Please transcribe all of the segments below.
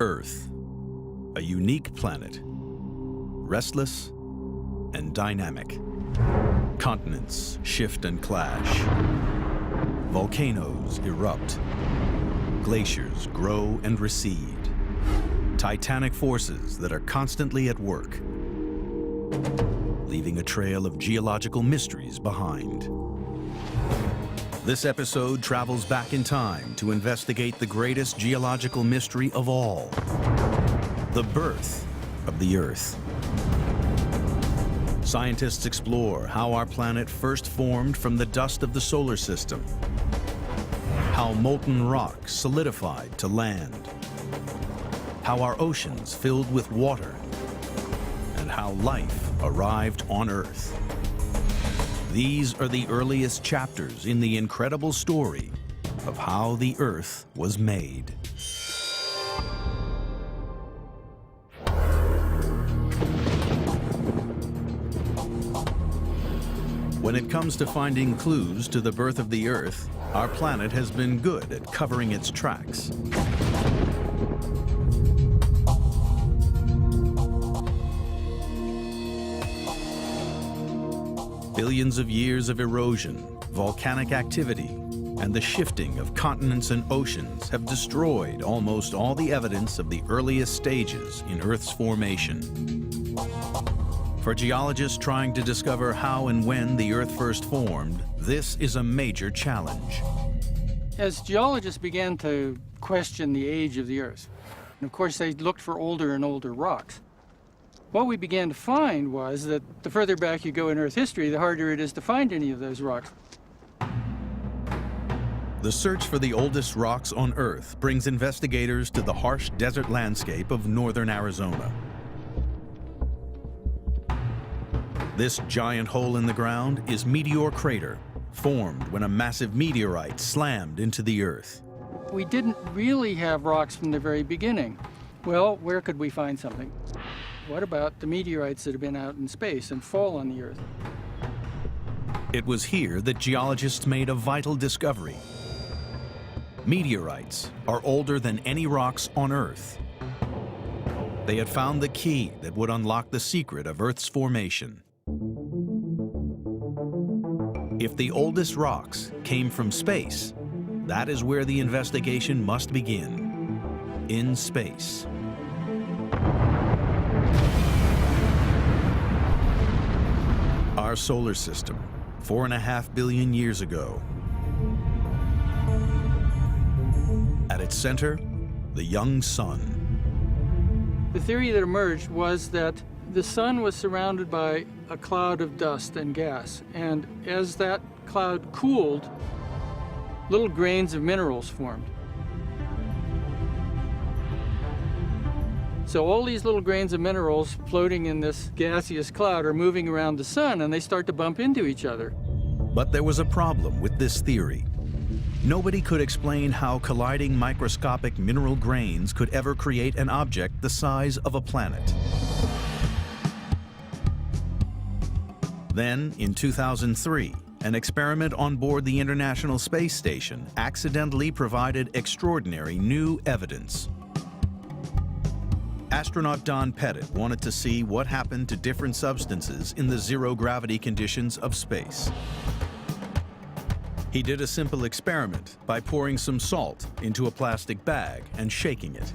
Earth, a unique planet, restless and dynamic. Continents shift and clash. Volcanoes erupt. Glaciers grow and recede. Titanic forces that are constantly at work, leaving a trail of geological mysteries behind. This episode travels back in time to investigate the greatest geological mystery of all, the birth of the Earth. Scientists explore how our planet first formed from the dust of the solar system, how molten rock solidified to land, how our oceans filled with water, and how life arrived on Earth. These are the earliest chapters in the incredible story of how the Earth was made. When it comes to finding clues to the birth of the Earth, our planet has been good at covering its tracks. Billions of years of erosion, volcanic activity, and the shifting of continents and oceans have destroyed almost all the evidence of the earliest stages in Earth's formation. For geologists trying to discover how and when the Earth first formed, this is a major challenge. As geologists began to question the age of the Earth, and of course they looked for older and older rocks, what we began to find was that the further back you go in Earth history, the harder it is to find any of those rocks. The search for the oldest rocks on Earth brings investigators to the harsh desert landscape of northern Arizona. This giant hole in the ground is Meteor Crater, formed when a massive meteorite slammed into the Earth. We didn't really have rocks from the very beginning. Well, where could we find something? What about the meteorites that have been out in space and fall on the Earth? It was here that geologists made a vital discovery. Meteorites are older than any rocks on Earth. They had found the key that would unlock the secret of Earth's formation. If the oldest rocks came from space, that is where the investigation must begin, in space. Our solar system, 4.5 billion years ago. At its center, the young sun. The theory that emerged was that the sun was surrounded by a cloud of dust and gas, and as that cloud cooled, little grains of minerals formed. So all these little grains of minerals floating in this gaseous cloud are moving around the sun, and they start to bump into each other. But there was a problem with this theory. Nobody could explain how colliding microscopic mineral grains could ever create an object the size of a planet. Then, in 2003, an experiment on board the International Space Station accidentally provided extraordinary new evidence. Astronaut Don Pettit wanted to see what happened to different substances in the zero-gravity conditions of space. He did a simple experiment by pouring some salt into a plastic bag and shaking it.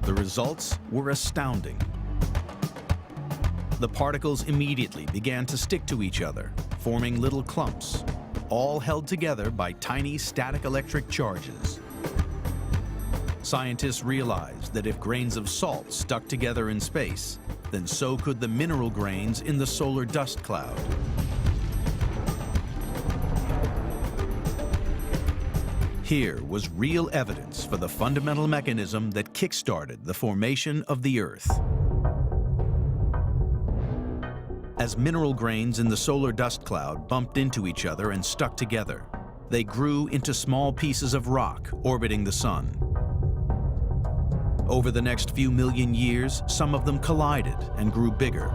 The results were astounding. The particles immediately began to stick to each other, forming little clumps, all held together by tiny static electric charges. Scientists realized that if grains of salt stuck together in space, then so could the mineral grains in the solar dust cloud. Here was real evidence for the fundamental mechanism that kick-started the formation of the Earth. As mineral grains in the solar dust cloud bumped into each other and stuck together, they grew into small pieces of rock orbiting the sun. Over the next few million years, some of them collided and grew bigger.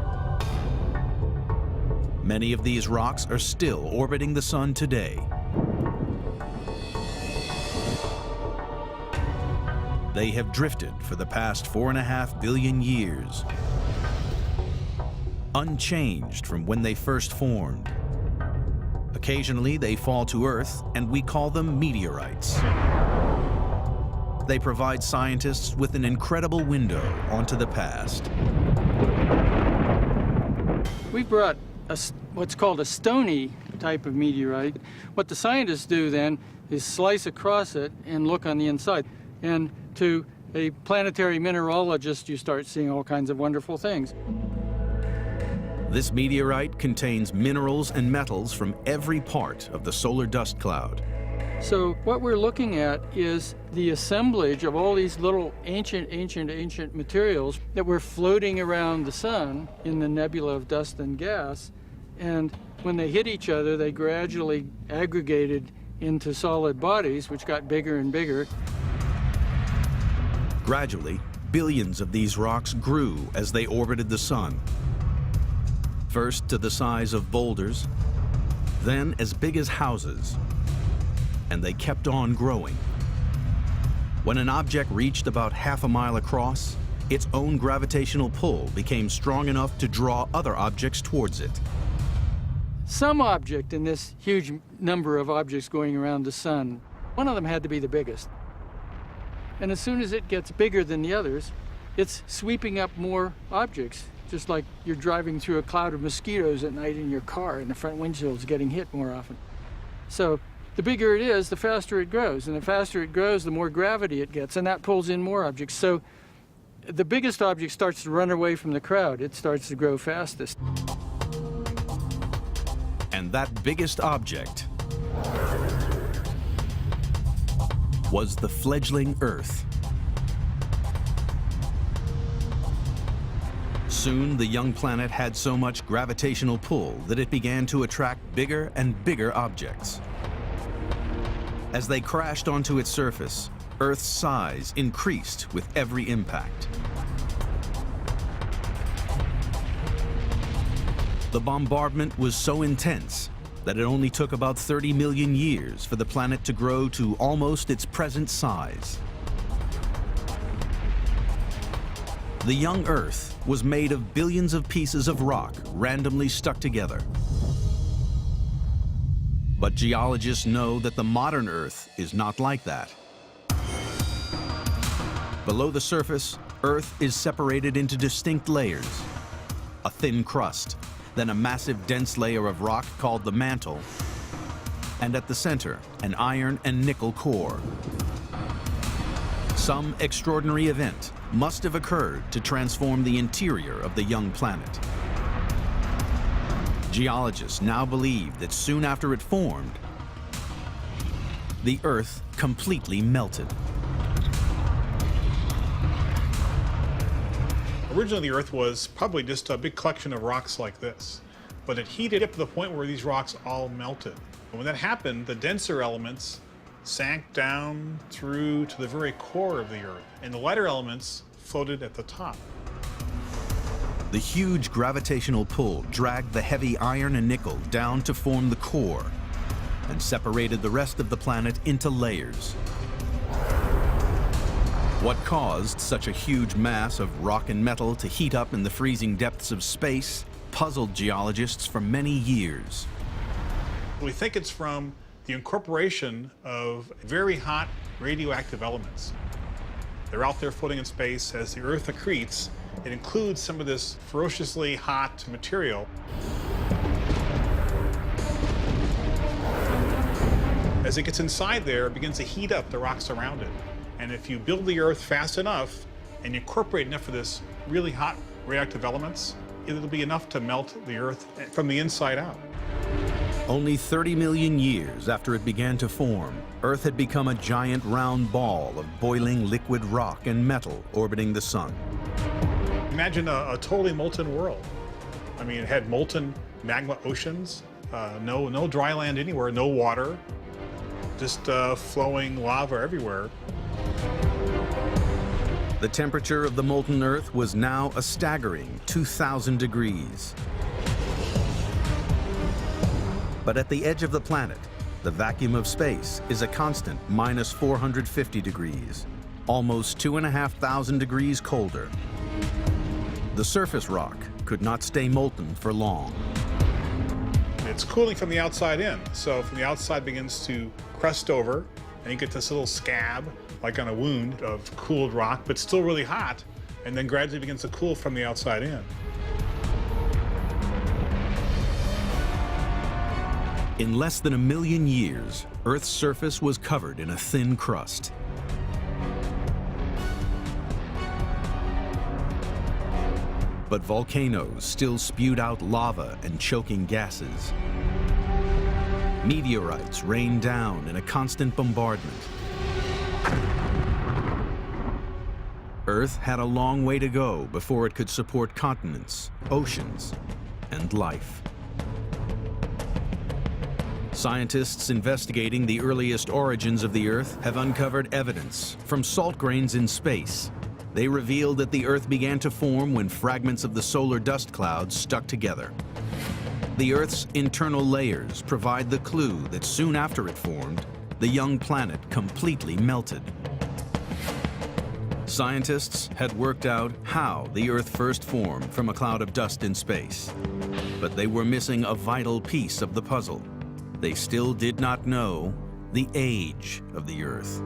Many of these rocks are still orbiting the sun today. they have drifted for the past 4.5 billion years, unchanged from when they first formed. Occasionally, they fall to Earth, and we call them meteorites. They provide scientists with an incredible window onto the past. We brought what's called a stony type of meteorite. What the scientists do then is slice across it and look on the inside. And to a planetary mineralogist, you start seeing all kinds of wonderful things. This meteorite contains minerals and metals from every part of the solar dust cloud. So what we're looking at is the assemblage of all these little ancient materials that were floating around the sun in the nebula of dust and gas. And when they hit each other, they gradually aggregated into solid bodies, which got bigger and bigger. Gradually, billions of these rocks grew as they orbited the sun. First to the size of boulders, then as big as houses. And they kept on growing. When an object reached about half a mile across, its own gravitational pull became strong enough to draw other objects towards it. Some object in this huge number of objects going around the sun, one of them had to be the biggest. And as soon as it gets bigger than the others, it's sweeping up more objects, just like you're driving through a cloud of mosquitoes at night in your car and the front windshield's getting hit more often. So the bigger it is, the faster it grows. And the faster it grows, the more gravity it gets, and that pulls in more objects. So the biggest object starts to run away from the crowd. It starts to grow fastest. And that biggest object was the fledgling Earth. Soon, the young planet had so much gravitational pull that it began to attract bigger and bigger objects. As they crashed onto its surface, Earth's size increased with every impact. The bombardment was so intense that it only took about 30 million years for the planet to grow to almost its present size. The young Earth was made of billions of pieces of rock randomly stuck together. But geologists know that the modern Earth is not like that. Below the surface, Earth is separated into distinct layers. A thin crust, then a massive dense layer of rock called the mantle, and at the center, an iron and nickel core. Some extraordinary event must have occurred to transform the interior of the young planet. Geologists now believe that soon after it formed, the Earth completely melted. Originally, the Earth was probably just a big collection of rocks like this, but it heated up to the point where these rocks all melted. And when that happened, the denser elements sank down through to the very core of the Earth, and the lighter elements floated at the top. The huge gravitational pull dragged the heavy iron and nickel down to form the core and separated the rest of the planet into layers. What caused such a huge mass of rock and metal to heat up in the freezing depths of space puzzled geologists for many years. We think it's from the incorporation of very hot radioactive elements. They're out there floating in space. As the Earth accretes, it includes some of this ferociously hot material. As it gets inside there, it begins to heat up the rocks around it. And if you build the Earth fast enough and you incorporate enough of this really hot radioactive elements, it'll be enough to melt the Earth from the inside out. Only 30 million years after it began to form, Earth had become a giant round ball of boiling liquid rock and metal orbiting the sun. Imagine a totally molten world. I mean, it had molten magma oceans, no dry land anywhere, no water, just flowing lava everywhere. The temperature of the molten Earth was now a staggering 2,000 degrees. But at the edge of the planet, the vacuum of space is a constant minus 450 degrees. almost 2,500 degrees colder. The surface rock could not stay molten for long. It's cooling from the outside in. So from the outside begins to crust over, and you get this little scab, like on a wound, of cooled rock, but still really hot, and then gradually begins to cool from the outside in. In less than 1 million years, Earth's surface was covered in a thin crust. But volcanoes still spewed out lava and choking gases. Meteorites rained down in a constant bombardment. Earth had a long way to go before it could support continents, oceans, and life. Scientists investigating the earliest origins of the Earth have uncovered evidence from salt grains in space. They revealed that the Earth began to form when fragments of the solar dust clouds stuck together. The Earth's internal layers provide the clue that soon after it formed, the young planet completely melted. Scientists had worked out how the Earth first formed from a cloud of dust in space, but they were missing a vital piece of the puzzle. They still did not know the age of the Earth.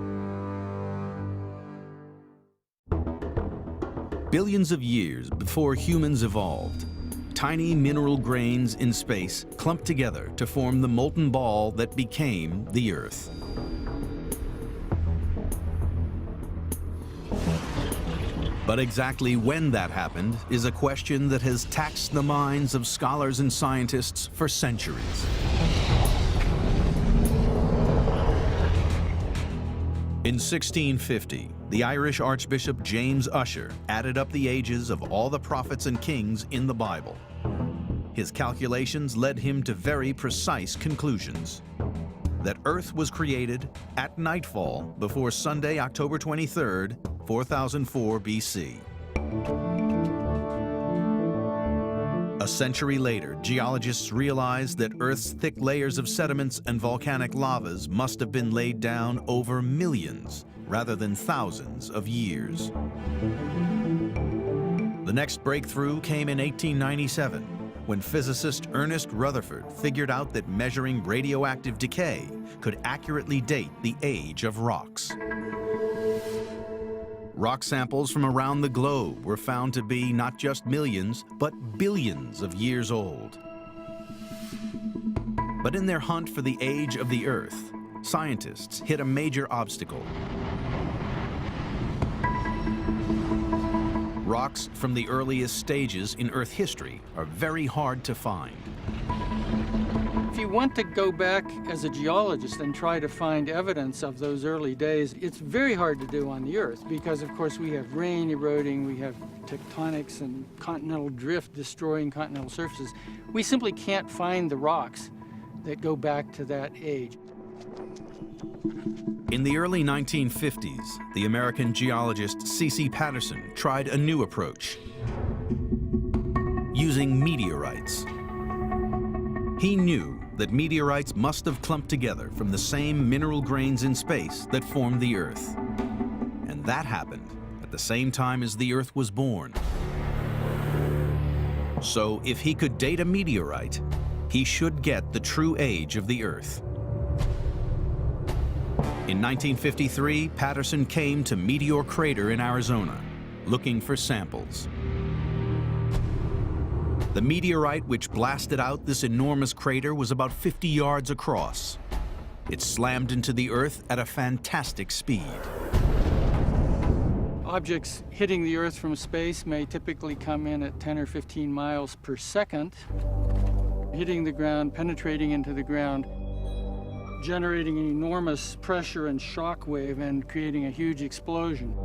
Billions of years before humans evolved, tiny mineral grains in space clumped together to form the molten ball that became the Earth. But exactly when that happened is a question that has taxed the minds of scholars and scientists for centuries. In 1650, the Irish Archbishop James Ussher added up the ages of all the prophets and kings in the Bible. His calculations led him to very precise conclusions. That Earth was created at nightfall before Sunday, October 23rd, 4004 BC. A century later, geologists realized that Earth's thick layers of sediments and volcanic lavas must have been laid down over millions, rather than thousands of years. The next breakthrough came in 1897, when physicist Ernest Rutherford figured out that measuring radioactive decay could accurately date the age of rocks. Rock samples from around the globe were found to be not just millions, but billions of years old. But in their hunt for the age of the Earth, scientists hit a major obstacle. Rocks from the earliest stages in Earth history are very hard to find. If you want to go back as a geologist and try to find evidence of those early days, it's very hard to do on the Earth because, of course, we have rain eroding, we have tectonics and continental drift destroying continental surfaces. We simply can't find the rocks that go back to that age. In the early 1950s, the American geologist C.C. Patterson tried a new approach, using meteorites. He knew that meteorites must have clumped together from the same mineral grains in space that formed the Earth. And that happened at the same time as the Earth was born. So if he could date a meteorite, he should get the true age of the Earth. In 1953, Patterson came to Meteor Crater in Arizona, looking for samples. The meteorite which blasted out this enormous crater was about 50 yards across. It slammed into the Earth at a fantastic speed. Objects hitting the Earth from space may typically come in at 10 or 15 miles per second, hitting the ground, penetrating into the ground, generating an enormous pressure and shock wave and creating a huge explosion.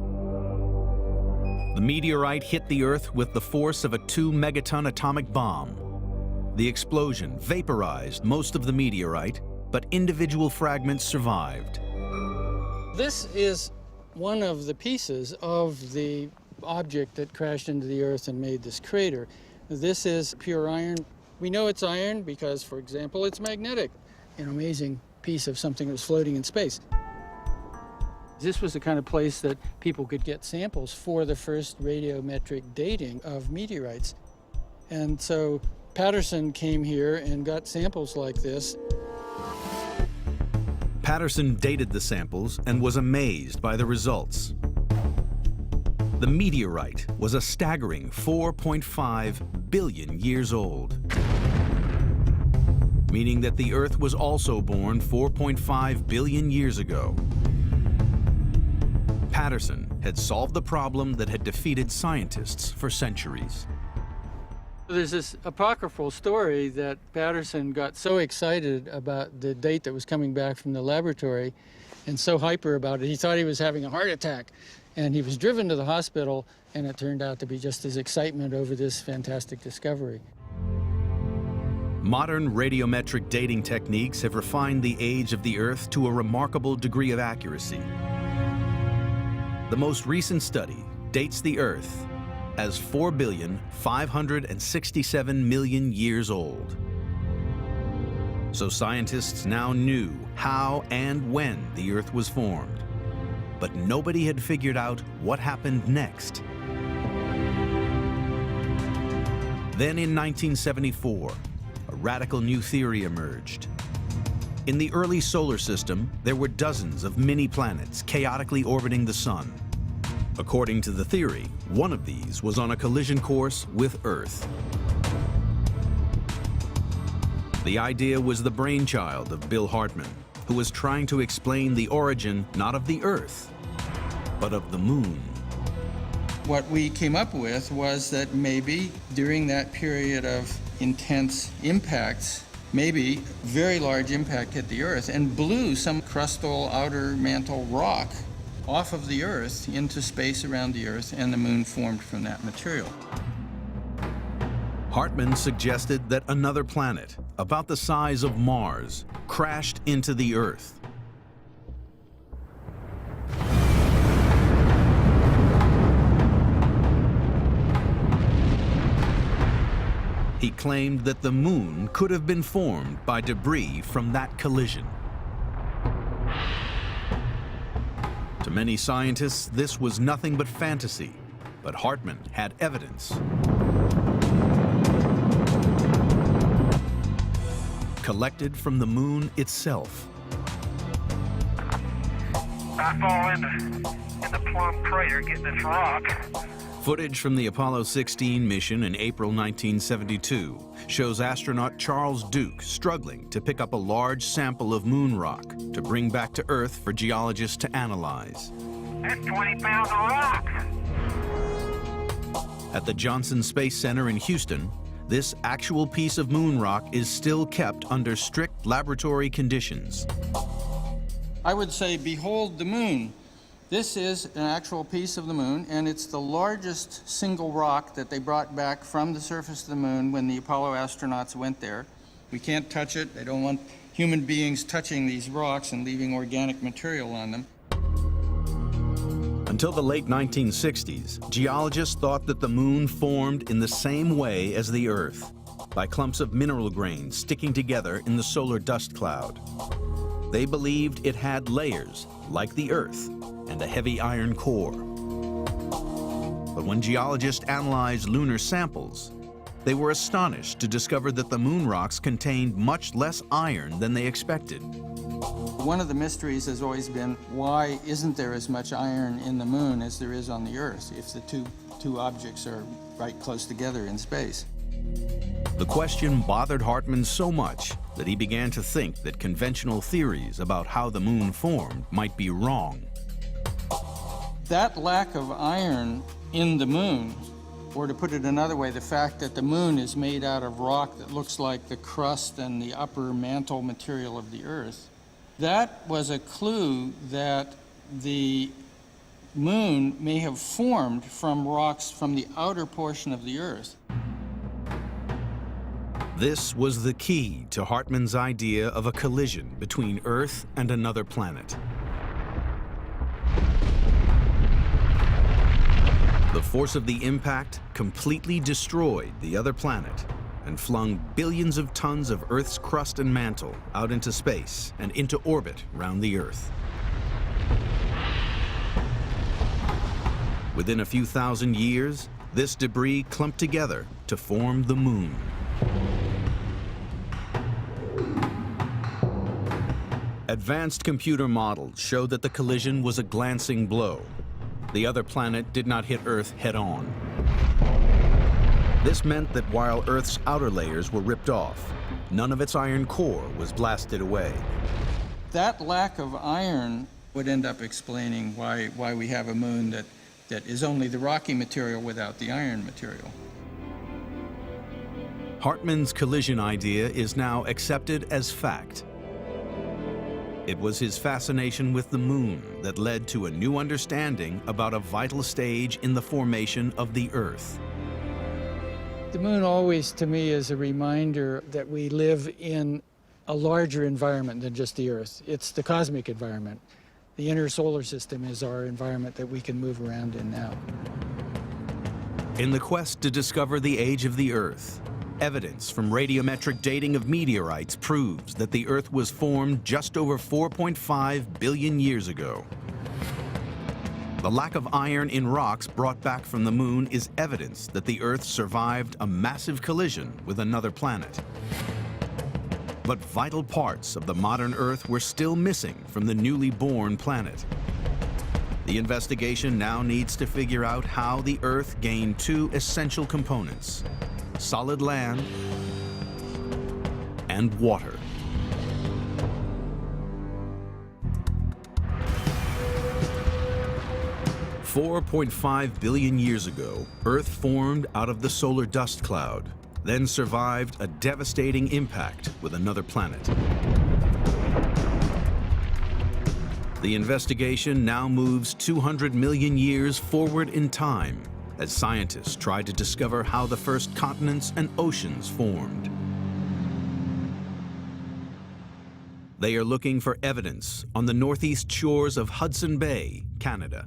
The meteorite hit the Earth with the force of a 2-megaton atomic bomb. The explosion vaporized most of the meteorite, but individual fragments survived. This is one of the pieces of the object that crashed into the Earth and made this crater. This is pure iron. We know it's iron because, for example, it's magnetic. An amazing piece of something that was floating in space. This was the kind of place that people could get samples for the first radiometric dating of meteorites. And so Patterson came here and got samples like this. Patterson dated the samples and was amazed by the results. The meteorite was a staggering 4.5 billion years old, meaning that the Earth was also born 4.5 billion years ago. Patterson had solved the problem that had defeated scientists for centuries. There's this apocryphal story that Patterson got so excited about the date that was coming back from the laboratory and so hyper about it, he thought he was having a heart attack. And he was driven to the hospital, and it turned out to be just his excitement over this fantastic discovery. Modern radiometric dating techniques have refined the age of the Earth to a remarkable degree of accuracy. The most recent study dates the Earth as 4,567,000,000 years old. So scientists now knew how and when the Earth was formed. But nobody had figured out what happened next. Then in 1974, a radical new theory emerged. In the early solar system, there were dozens of mini-planets chaotically orbiting the sun. According to the theory, one of these was on a collision course with Earth. The idea was the brainchild of Bill Hartmann, who was trying to explain the origin not of the Earth, but of the Moon. What we came up with was that maybe during that period of intense impacts, maybe very large impact hit the Earth and blew some crustal outer mantle rock off of the Earth into space around the Earth, and the Moon formed from that material. Hartmann suggested that another planet, about the size of Mars, crashed into the Earth. He claimed that the Moon could have been formed by debris from that collision. To many scientists, this was nothing but fantasy, but Hartmann had evidence. Collected from the Moon itself. I fall in the plum crater getting this rock. Footage from the Apollo 16 mission in April 1972 shows astronaut Charles Duke struggling to pick up a large sample of moon rock to bring back to Earth for geologists to analyze. That's 20 pounds of rock. At the Johnson Space Center in Houston, this actual piece of moon rock is still kept under strict laboratory conditions. I would say, behold the Moon. This is an actual piece of the Moon, and it's the largest single rock that they brought back from the surface of the Moon when the Apollo astronauts went there. We can't touch it. They don't want human beings touching these rocks and leaving organic material on them. Until the late 1960s, geologists thought that the Moon formed in the same way as the Earth, by clumps of mineral grains sticking together in the solar dust cloud. They believed it had layers, like the Earth, and a heavy iron core. But when geologists analyzed lunar samples, they were astonished to discover that the moon rocks contained much less iron than they expected. One of the mysteries has always been, why isn't there as much iron in the Moon as there is on the Earth if the two objects are right close together in space? The question bothered Hartmann so much that he began to think that conventional theories about how the Moon formed might be wrong. That lack of iron in the Moon, or to put it another way, the fact that the Moon is made out of rock that looks like the crust and the upper mantle material of the Earth, that was a clue that the Moon may have formed from rocks from the outer portion of the Earth. This was the key to Hartmann's idea of a collision between Earth and another planet. The force of the impact completely destroyed the other planet and flung billions of tons of Earth's crust and mantle out into space and into orbit around the Earth. Within a few thousand years, this debris clumped together to form the moon. Advanced computer models showed that the collision was a glancing blow. The other planet did not hit Earth head-on. This meant that while Earth's outer layers were ripped off, none of its iron core was blasted away. That lack of iron would end up explaining why we have a moon that is only the rocky material without the iron material. Hartmann's collision idea is now accepted as fact. It was his fascination with the moon that led to a new understanding about a vital stage in the formation of the Earth. The moon always, to me, is a reminder that we live in a larger environment than just the Earth. It's the cosmic environment. The inner solar system is our environment that we can move around in now. In the quest to discover the age of the Earth, evidence from radiometric dating of meteorites proves that the Earth was formed just over 4.5 billion years ago. The lack of iron in rocks brought back from the moon is evidence that the Earth survived a massive collision with another planet. But vital parts of the modern Earth were still missing from the newly born planet. The investigation now needs to figure out how the Earth gained two essential components: solid land and water. $4.5 billion years ago, Earth formed out of the solar dust cloud, then survived a devastating impact with another planet. The investigation now moves 200 million years forward in time as scientists try to discover how the first continents and oceans formed. They are looking for evidence on the northeast shores of Hudson Bay, Canada.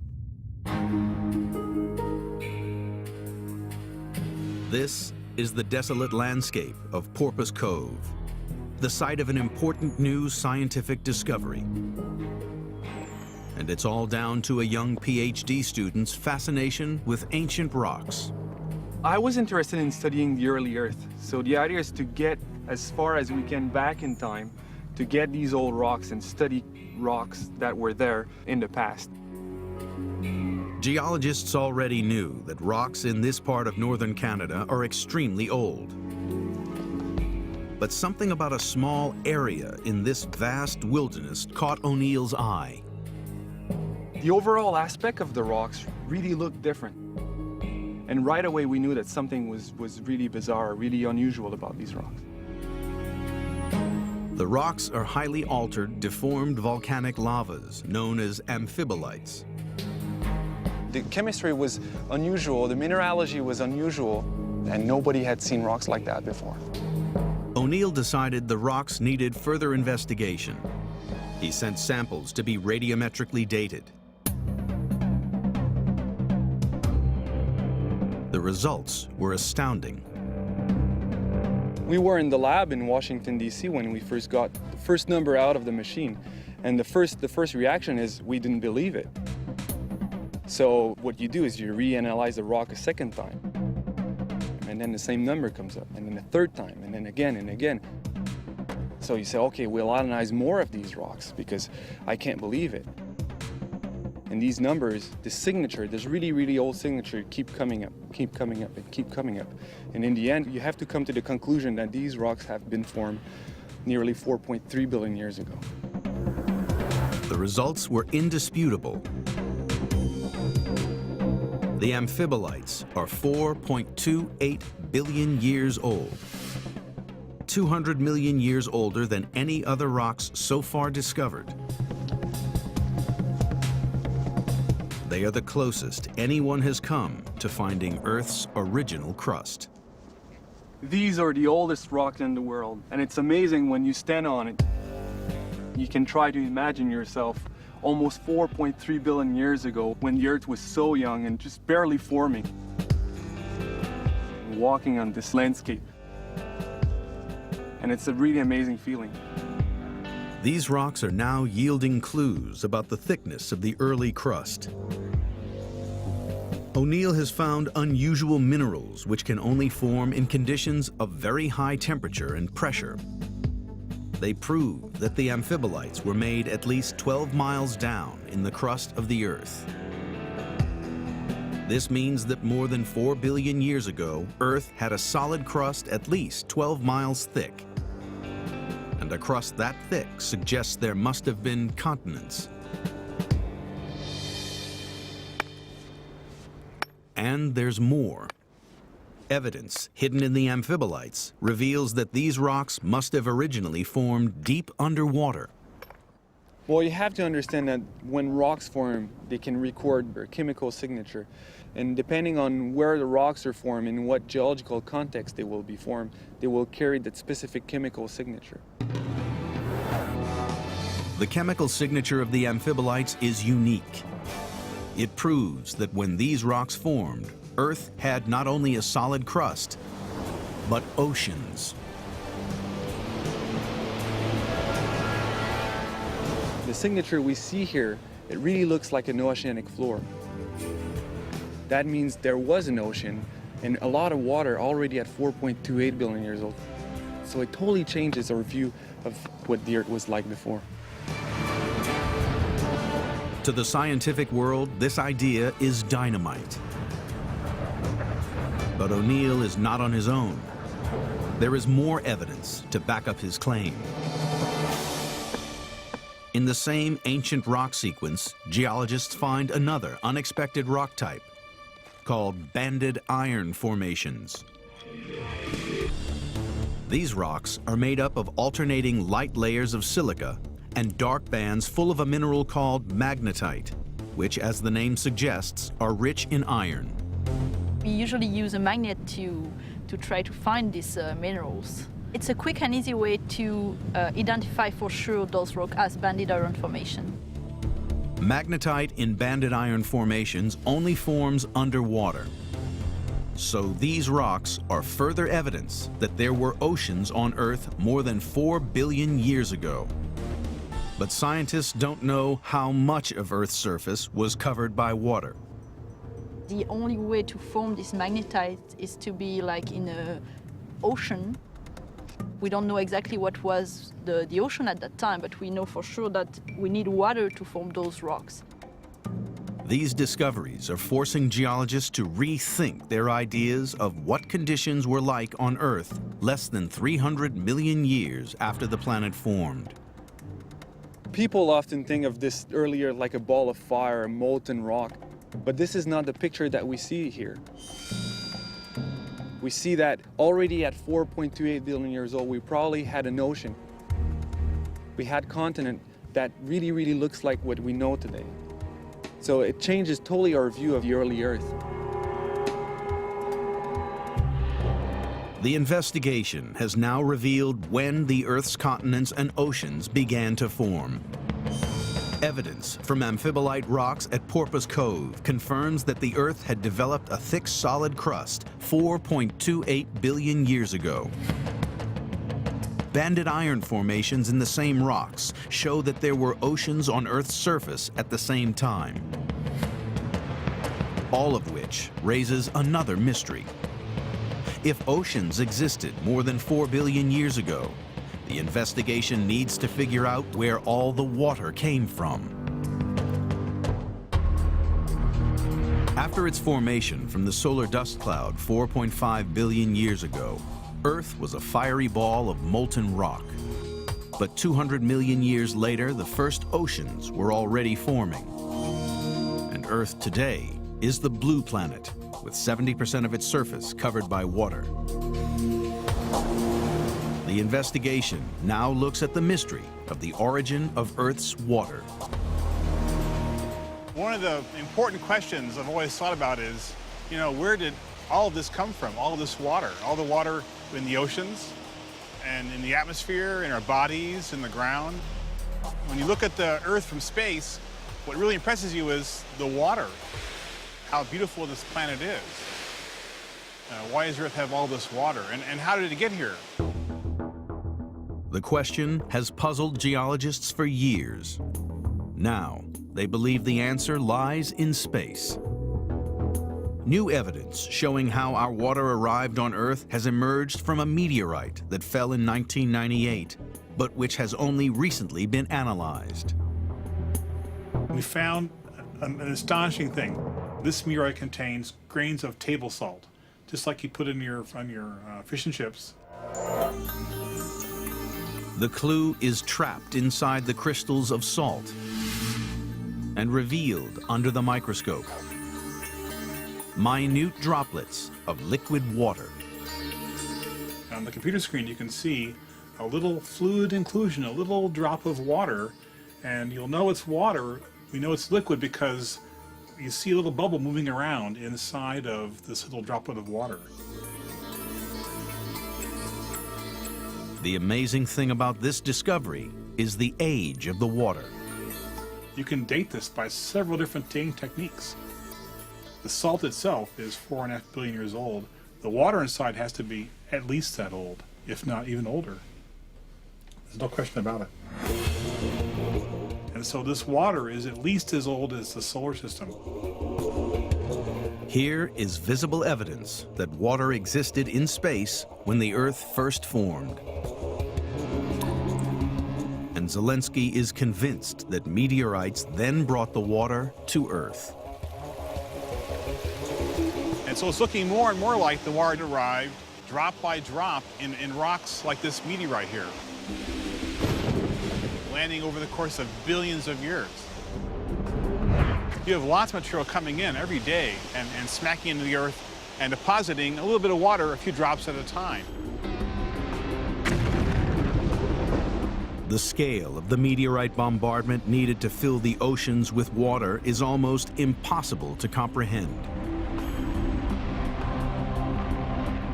This is the desolate landscape of Porpoise Cove, the site of an important new scientific discovery. And it's all down to a young PhD student's fascination with ancient rocks. I was interested in studying the early Earth, so the idea is to get as far as we can back in time to get these old rocks and study rocks that were there in the past. Geologists already knew that rocks in this part of northern Canada are extremely old. But something about a small area in this vast wilderness caught O'Neill's eye. The overall aspect of the rocks really looked different. And right away we knew that something was really bizarre, really unusual about these rocks. The rocks are highly altered, deformed volcanic lavas known as amphibolites. The chemistry was unusual, the mineralogy was unusual, and nobody had seen rocks like that before. O'Neill decided the rocks needed further investigation. He sent samples to be radiometrically dated. The results were astounding. We were in the lab in Washington, D.C. when we first got the first number out of the machine. And the first reaction is we didn't believe it. So what you do is you reanalyze the rock a second time. And then the same number comes up, and then a third time, and then again and again. So you say, okay, we'll analyze more of these rocks because I can't believe it. And these numbers, the signature, this really, really old signature, keep coming up, keep coming up, and keep coming up. And in the end, you have to come to the conclusion that these rocks have been formed nearly 4.3 billion years ago. The results were indisputable. The amphibolites are 4.28 billion years old, 200 million years older than any other rocks so far discovered. They are the closest anyone has come to finding Earth's original crust. These are the oldest rocks in the world, and it's amazing when you stand on it. You can try to imagine yourself almost 4.3 billion years ago when the Earth was so young and just barely forming. Walking on this landscape. And it's a really amazing feeling. These rocks are now yielding clues about the thickness of the early crust. O'Neill has found unusual minerals which can only form in conditions of very high temperature and pressure. They prove that the amphibolites were made at least 12 miles down in the crust of the Earth. This means that more than 4 billion years ago, Earth had a solid crust at least 12 miles thick. And a crust that thick suggests there must have been continents. And there's more. Evidence hidden in the amphibolites reveals that these rocks must have originally formed deep underwater. Well, you have to understand that when rocks form, they can record their chemical signature. And depending on where the rocks are formed, in what geological context they will be formed, they will carry that specific chemical signature. The chemical signature of the amphibolites is unique. It proves that when these rocks formed, Earth had not only a solid crust, but oceans. The signature we see here, it really looks like an oceanic floor. That means there was an ocean and a lot of water already at 4.28 billion years old. So it totally changes our view of what the Earth was like before. To the scientific world, this idea is dynamite. But O'Neill is not on his own. There is more evidence to back up his claim. In the same ancient rock sequence, geologists find another unexpected rock type called banded iron formations. These rocks are made up of alternating light layers of silica and dark bands full of a mineral called magnetite, which, as the name suggests, are rich in iron. We usually use a magnet to try to find these minerals. It's a quick and easy way to identify for sure those rocks as banded iron formation. Magnetite in banded iron formations only forms underwater. So these rocks are further evidence that there were oceans on Earth more than 4 billion years ago. But scientists don't know how much of Earth's surface was covered by water. The only way to form this magnetite is to be like in an ocean. We don't know exactly what was the ocean at that time, but we know for sure that we need water to form those rocks. These discoveries are forcing geologists to rethink their ideas of what conditions were like on Earth less than 300 million years after the planet formed. People often think of this earlier like a ball of fire, a molten rock, but this is not the picture that we see here. We see that already at 4.28 billion years old, we probably had an ocean. We had continent that really, really looks like what we know today. So it changes totally our view of the early Earth. The investigation has now revealed when the Earth's continents and oceans began to form. Evidence from amphibolite rocks at Porpoise Cove confirms that the Earth had developed a thick, solid crust 4.28 billion years ago. Banded iron formations in the same rocks show that there were oceans on Earth's surface at the same time. All of which raises another mystery. If oceans existed more than 4 billion years ago, the investigation needs to figure out where all the water came from. After its formation from the solar dust cloud 4.5 billion years ago, Earth was a fiery ball of molten rock. But 200 million years later, the first oceans were already forming. And Earth today is the blue planet, with 70% of its surface covered by water. The investigation now looks at the mystery of the origin of Earth's water. One of the important questions I've always thought about is, where did all of this come from? All of this water, all the water in the oceans and in the atmosphere, in our bodies, in the ground. When you look at the Earth from space, what really impresses you is the water, how beautiful this planet is. Why does Earth have all this water? And how did it get here? The question has puzzled geologists for years. Now, they believe the answer lies in space. New evidence showing how our water arrived on Earth has emerged from a meteorite that fell in 1998, but which has only recently been analyzed. We found an astonishing thing. This meteorite contains grains of table salt, just like you put in on your fish and chips. The clue is trapped inside the crystals of salt and revealed under the microscope. Minute droplets of liquid water. On the computer screen, you can see a little fluid inclusion, a little drop of water, and you'll know it's water. We know it's liquid because you see a little bubble moving around inside of this little droplet of water. The amazing thing about this discovery is the age of the water. You can date this by several different dating techniques. The salt itself is 4.5 billion years old. The water inside has to be at least that old, if not even older. There's no question about it. And so this water is at least as old as the solar system. Here is visible evidence that water existed in space when the Earth first formed. And Zelensky is convinced that meteorites then brought the water to Earth. And so it's looking more and more like the water arrived drop by drop in rocks like this meteorite here, landing over the course of billions of years. You have lots of material coming in every day and smacking into the Earth and depositing a little bit of water, a few drops at a time. The scale of the meteorite bombardment needed to fill the oceans with water is almost impossible to comprehend.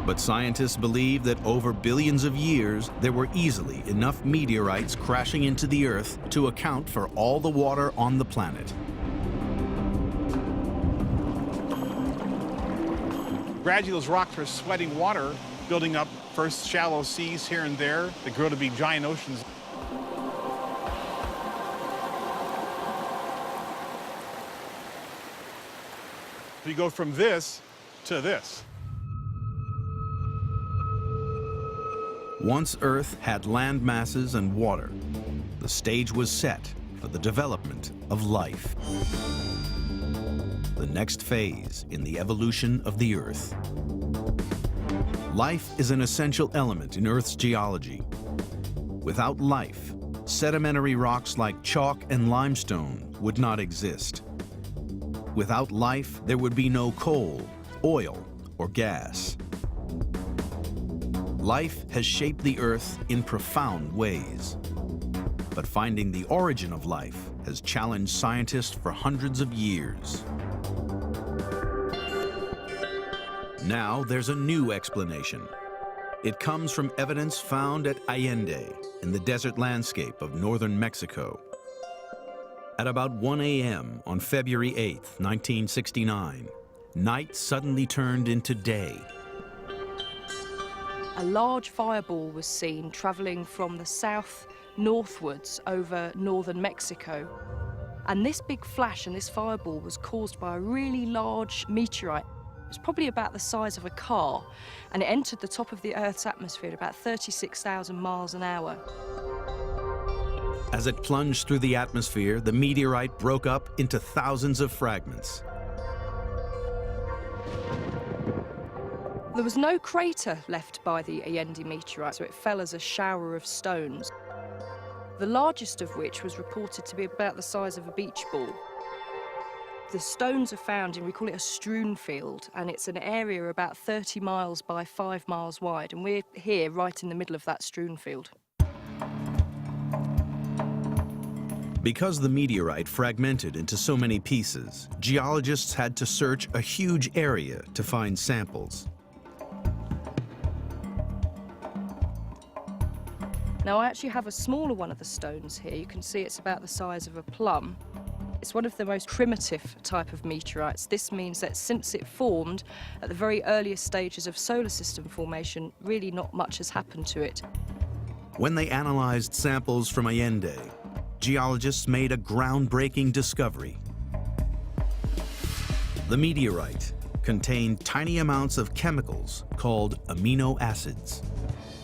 But scientists believe that over billions of years, there were easily enough meteorites crashing into the Earth to account for all the water on the planet. Gradually, those rocks are sweating water, building up first shallow seas here and there that grow to be giant oceans. You go from this to this. Once Earth had land masses and water, the stage was set for the development of life. The next phase in the evolution of the Earth. Life is an essential element in Earth's geology. Without life, sedimentary rocks like chalk and limestone would not exist. Without life, there would be no coal, oil, or gas. Life has shaped the Earth in profound ways. But finding the origin of life has challenged scientists for hundreds of years. Now there's a new explanation. It comes from evidence found at Allende in the desert landscape of northern Mexico. At about 1 a.m. on February 8, 1969, night suddenly turned into day. A large fireball was seen travelling from the south northwards over northern Mexico. And this big flash and this fireball was caused by a really large meteorite. It was probably about the size of a car, and it entered the top of the Earth's atmosphere at about 36,000 miles an hour. As it plunged through the atmosphere, the meteorite broke up into thousands of fragments. There was no crater left by the Allende meteorite, so it fell as a shower of stones, the largest of which was reported to be about the size of a beach ball. The stones are found in, we call it a strewn field, and it's an area about 30 miles by 5 miles wide, and we're here right in the middle of that strewn field. Because the meteorite fragmented into so many pieces, geologists had to search a huge area to find samples. Now, I actually have a smaller one of the stones here. You can see it's about the size of a plum. It's one of the most primitive type of meteorites. This means that since it formed at the very earliest stages of solar system formation, really not much has happened to it. When they analyzed samples from Allende, geologists made a groundbreaking discovery. The meteorite contain tiny amounts of chemicals called amino acids.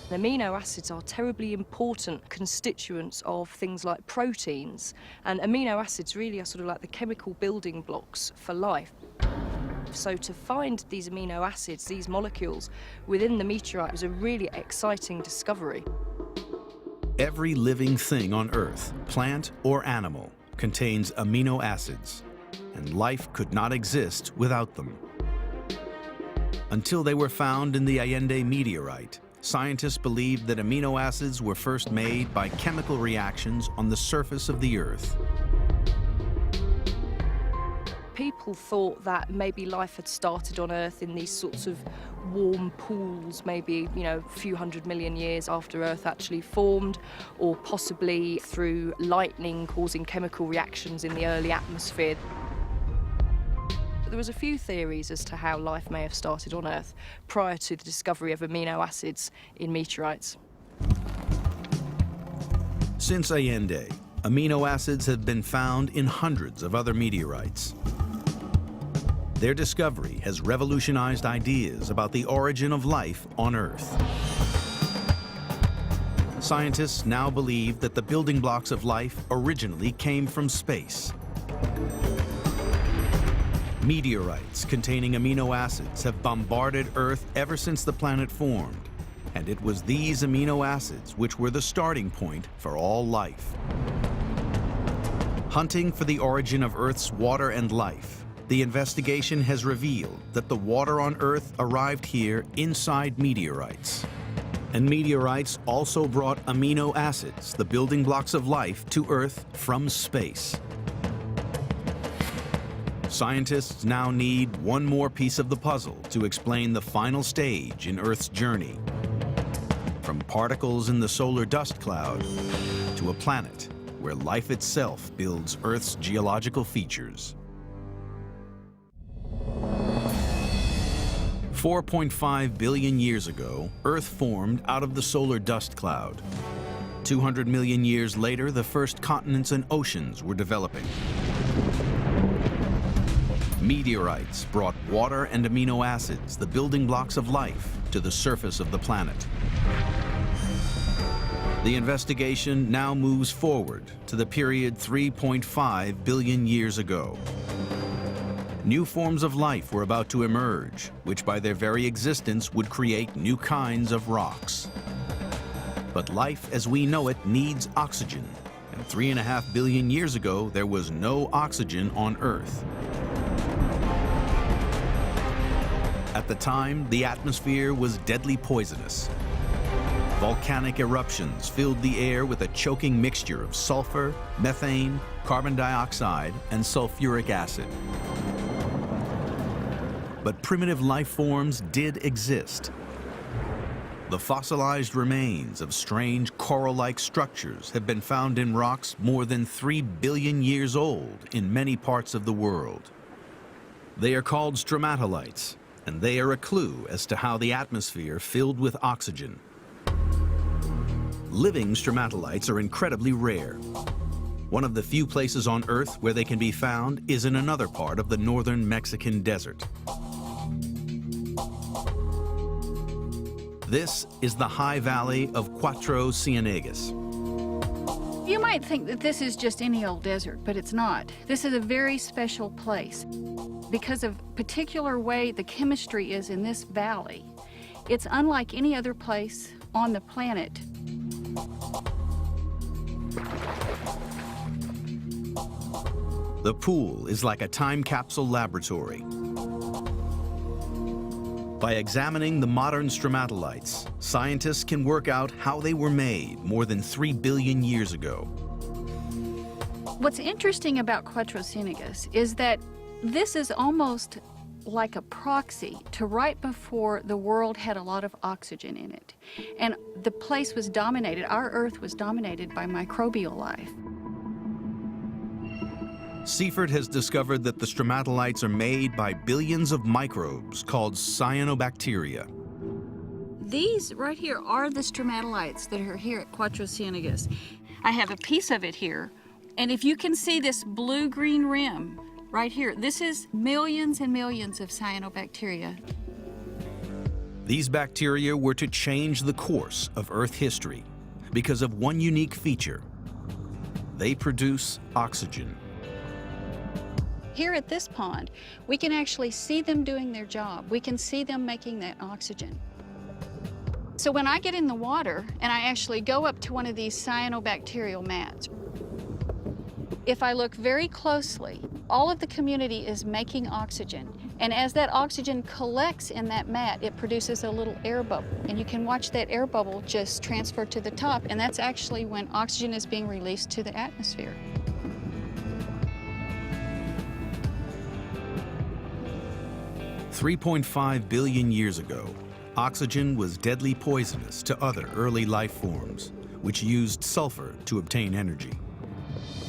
Amino acids are terribly important constituents of things like proteins, and amino acids really are sort of like the chemical building blocks for life. So to find these amino acids, these molecules, within the meteorite was a really exciting discovery. Every living thing on Earth, plant or animal, contains amino acids, and life could not exist without them. Until they were found in the Allende meteorite, scientists believed that amino acids were first made by chemical reactions on the surface of the Earth. People thought that maybe life had started on Earth in these sorts of warm pools, maybe, a few 100 million years after Earth actually formed, or possibly through lightning causing chemical reactions in the early atmosphere. There was a few theories as to how life may have started on Earth prior to the discovery of amino acids in meteorites. Since Allende, amino acids have been found in hundreds of other meteorites. Their discovery has revolutionized ideas about the origin of life on Earth. Scientists now believe that the building blocks of life originally came from space. Meteorites containing amino acids have bombarded Earth ever since the planet formed, and it was these amino acids which were the starting point for all life. Hunting for the origin of Earth's water and life, the investigation has revealed that the water on Earth arrived here inside meteorites. And meteorites also brought amino acids, the building blocks of life, to Earth from space. Scientists now need one more piece of the puzzle to explain the final stage in Earth's journey. From particles in the solar dust cloud to a planet where life itself builds Earth's geological features. 4.5 billion years ago, Earth formed out of the solar dust cloud. 200 million years later, the first continents and oceans were developing. Meteorites brought water and amino acids, the building blocks of life, to the surface of the planet. The investigation now moves forward to the period 3.5 billion years ago. New forms of life were about to emerge, which by their very existence would create new kinds of rocks. But life as we know it needs oxygen, and 3.5 billion years ago there was no oxygen on Earth. At the time, the atmosphere was deadly poisonous. Volcanic eruptions filled the air with a choking mixture of sulfur, methane, carbon dioxide, and sulfuric acid. But primitive life forms did exist. The fossilized remains of strange coral-like structures have been found in rocks more than 3 billion years old in many parts of the world. They are called stromatolites, and they are a clue as to how the atmosphere filled with oxygen. Living stromatolites are incredibly rare. One of the few places on Earth where they can be found is in another part of the northern Mexican desert. This is the high valley of Cuatro Ciénegas. You might think that this is just any old desert, but it's not. This is a very special place because of particular way the chemistry is in this valley. It's unlike any other place on the planet. The pool is like a time capsule laboratory. By examining the modern stromatolites, scientists can work out how they were made more than 3 billion years ago. What's interesting about Cuatro Ciénegas is that this is almost like a proxy to right before the world had a lot of oxygen in it. And the place was dominated, our Earth was dominated by microbial life. Seifert has discovered that the stromatolites are made by billions of microbes called cyanobacteria. These right here are the stromatolites that are here at Cuatro Ciénegas. I have a piece of it here, and if you can see this blue-green rim, right here. This is millions and millions of cyanobacteria. These bacteria were to change the course of Earth history because of one unique feature. They produce oxygen. Here at this pond, we can actually see them doing their job. We can see them making that oxygen. So when I get in the water and I actually go up to one of these cyanobacterial mats, if I look very closely, all of the community is making oxygen. And as that oxygen collects in that mat, it produces a little air bubble. And you can watch that air bubble just transfer to the top, and that's actually when oxygen is being released to the atmosphere. 3.5 billion years ago, oxygen was deadly poisonous to other early life forms, which used sulfur to obtain energy.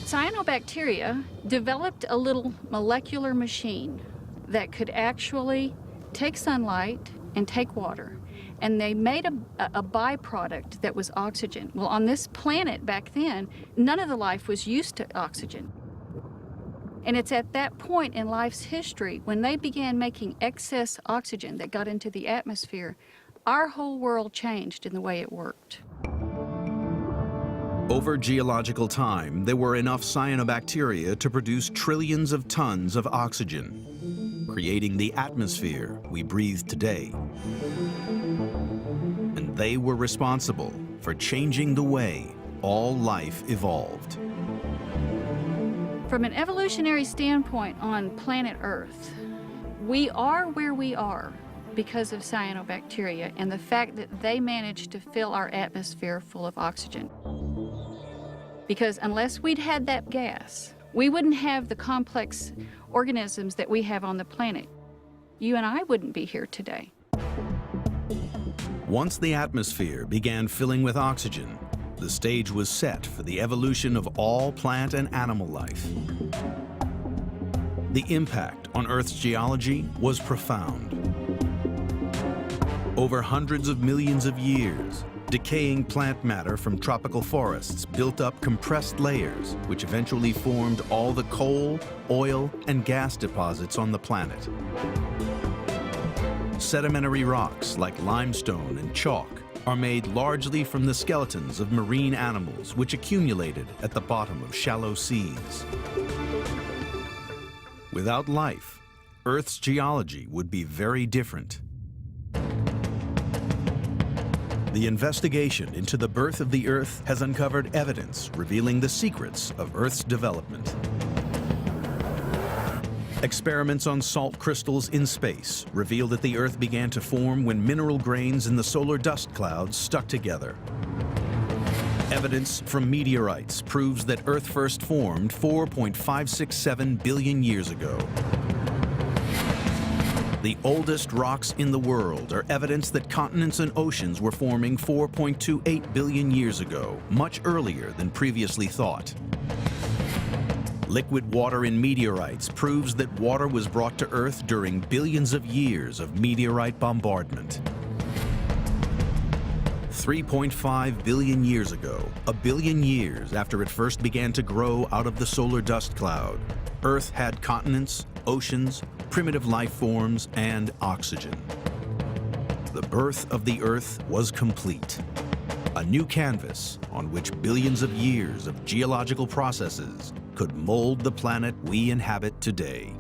Cyanobacteria developed a little molecular machine that could actually take sunlight and take water, and they made a byproduct that was oxygen. Well, on this planet back then, none of the life was used to oxygen. And it's at that point in life's history when they began making excess oxygen that got into the atmosphere, our whole world changed in the way it worked. Over geological time, there were enough cyanobacteria to produce trillions of tons of oxygen, creating the atmosphere we breathe today. And they were responsible for changing the way all life evolved. From an evolutionary standpoint on planet Earth, we are where we are because of cyanobacteria and the fact that they managed to fill our atmosphere full of oxygen. Because unless we'd had that gas, we wouldn't have the complex organisms that we have on the planet. You and I wouldn't be here today. Once the atmosphere began filling with oxygen, the stage was set for the evolution of all plant and animal life. The impact on Earth's geology was profound. Over hundreds of millions of years, decaying plant matter from tropical forests built up compressed layers, which eventually formed all the coal, oil, and gas deposits on the planet. Sedimentary rocks like limestone and chalk are made largely from the skeletons of marine animals which accumulated at the bottom of shallow seas. Without life, Earth's geology would be very different. The investigation into the birth of the Earth has uncovered evidence revealing the secrets of Earth's development. Experiments on salt crystals in space reveal that the Earth began to form when mineral grains in the solar dust clouds stuck together. Evidence from meteorites proves that Earth first formed 4.567 billion years ago. The oldest rocks in the world are evidence that continents and oceans were forming 4.28 billion years ago, much earlier than previously thought. Liquid water in meteorites proves that water was brought to Earth during billions of years of meteorite bombardment. 3.5 billion years ago, a billion years after it first began to grow out of the solar dust cloud, Earth had continents, oceans, primitive life forms, and oxygen. The birth of the Earth was complete. A new canvas on which billions of years of geological processes could mold the planet we inhabit today.